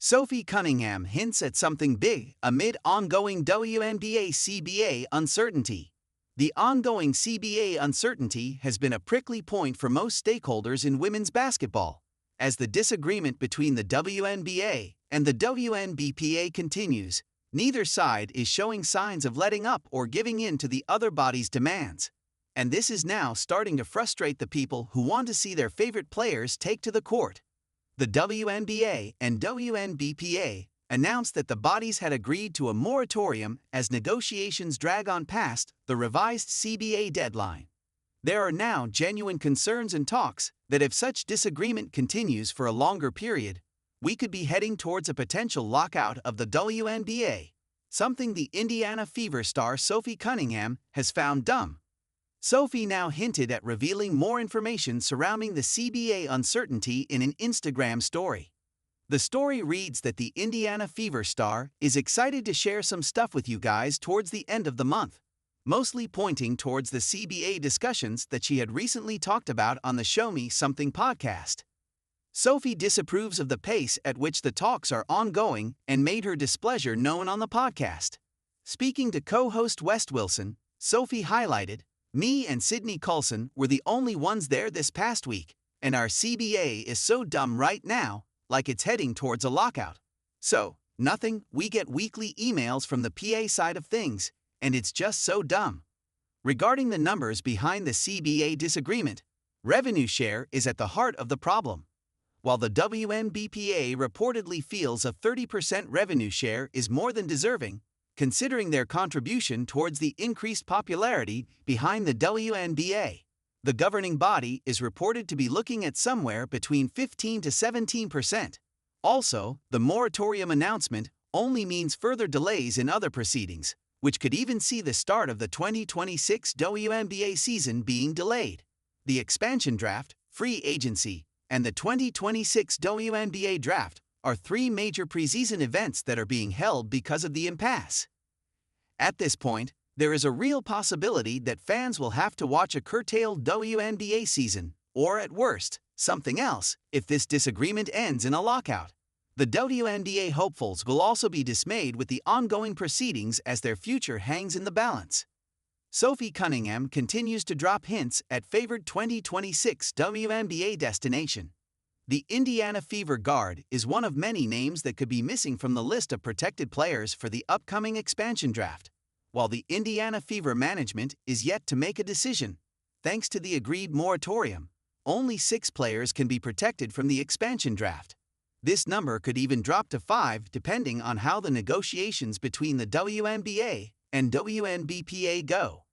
Sophie Cunningham hints at something big amid ongoing WNBA CBA uncertainty. The ongoing CBA uncertainty has been a prickly point for most stakeholders in women's basketball, as the disagreement between the WNBA and the WNBPA continues. Neither side is showing signs of letting up or giving in to the other body's demands. And this is now starting to frustrate the people who want to see their favorite players take to the court. The WNBA and WNBPA announced that the bodies had agreed to a moratorium as negotiations drag on past the revised CBA deadline. There are now genuine concerns and talks that if such disagreement continues for a longer period, we could be heading towards a potential lockout of the WNBA, something the Indiana Fever star Sophie Cunningham has found dumb. Sophie now hinted at revealing more information surrounding the CBA uncertainty in an Instagram story. The story reads that the Indiana Fever star is excited to share some stuff with you guys towards the end of the month, mostly pointing towards the CBA discussions that she had recently talked about on the Show Me Something podcast. Sophie disapproves of the pace at which the talks are ongoing and made her displeasure known on the podcast. Speaking to co-host West Wilson, Sophie highlighted, "Me and Sydney Coulson were the only ones there this past week, and our CBA is so dumb right now, like it's heading towards a lockout. So, nothing, we get weekly emails from the PA side of things, and it's just so dumb." Regarding the numbers behind the CBA disagreement, revenue share is at the heart of the problem. While the WNBPA reportedly feels a 30% revenue share is more than deserving, considering their contribution towards the increased popularity behind the WNBA. The governing body is reported to be looking at somewhere between 15 to 17%. Also, the moratorium announcement only means further delays in other proceedings, which could even see the start of the 2026 WNBA season being delayed. The expansion draft, free agency, and the 2026 WNBA draft are three major preseason events that are being held because of the impasse. At this point, there is a real possibility that fans will have to watch a curtailed WNBA season, or at worst, something else, if this disagreement ends in a lockout. The WNBA hopefuls will also be dismayed with the ongoing proceedings as their future hangs in the balance. Sophie Cunningham continues to drop hints at favored 2026 WNBA destination. The Indiana Fever guard is one of many names that could be missing from the list of protected players for the upcoming expansion draft, while the Indiana Fever management is yet to make a decision. Thanks to the agreed moratorium, only 6 players can be protected from the expansion draft. This number could even drop to 5 depending on how the negotiations between the WNBA and WNBPA go.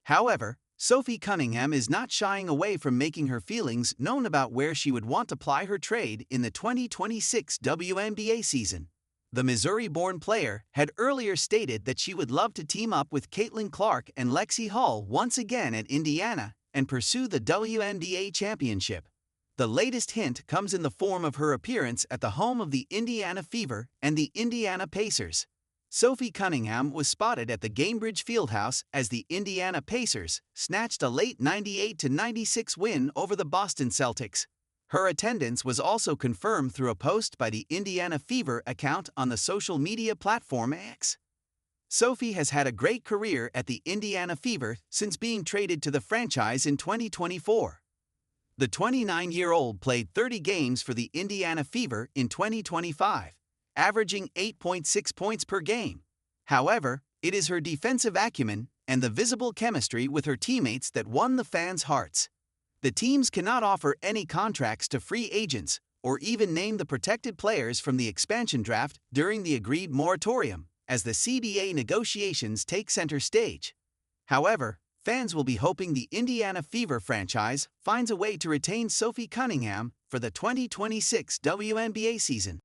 However, Sophie Cunningham is not shying away from making her feelings known about where she would want to ply her trade in the 2026 WNBA season. The Missouri-born player had earlier stated that she would love to team up with Caitlin Clark and Lexi Hall once again at Indiana and pursue the WNBA championship. The latest hint comes in the form of her appearance at the home of the Indiana Fever and the Indiana Pacers. Sophie Cunningham was spotted at the Gainbridge Fieldhouse as the Indiana Pacers snatched a late 98-96 win over the Boston Celtics. Her attendance was also confirmed through a post by the Indiana Fever account on the social media platform X. Sophie has had a great career at the Indiana Fever since being traded to the franchise in 2024. The 29-year-old played 30 games for the Indiana Fever in 2025. Averaging 8.6 points per game. However, it is her defensive acumen and the visible chemistry with her teammates that won the fans' hearts. The teams cannot offer any contracts to free agents or even name the protected players from the expansion draft during the agreed moratorium, as the CBA negotiations take center stage. However, fans will be hoping the Indiana Fever franchise finds a way to retain Sophie Cunningham for the 2026 WNBA season.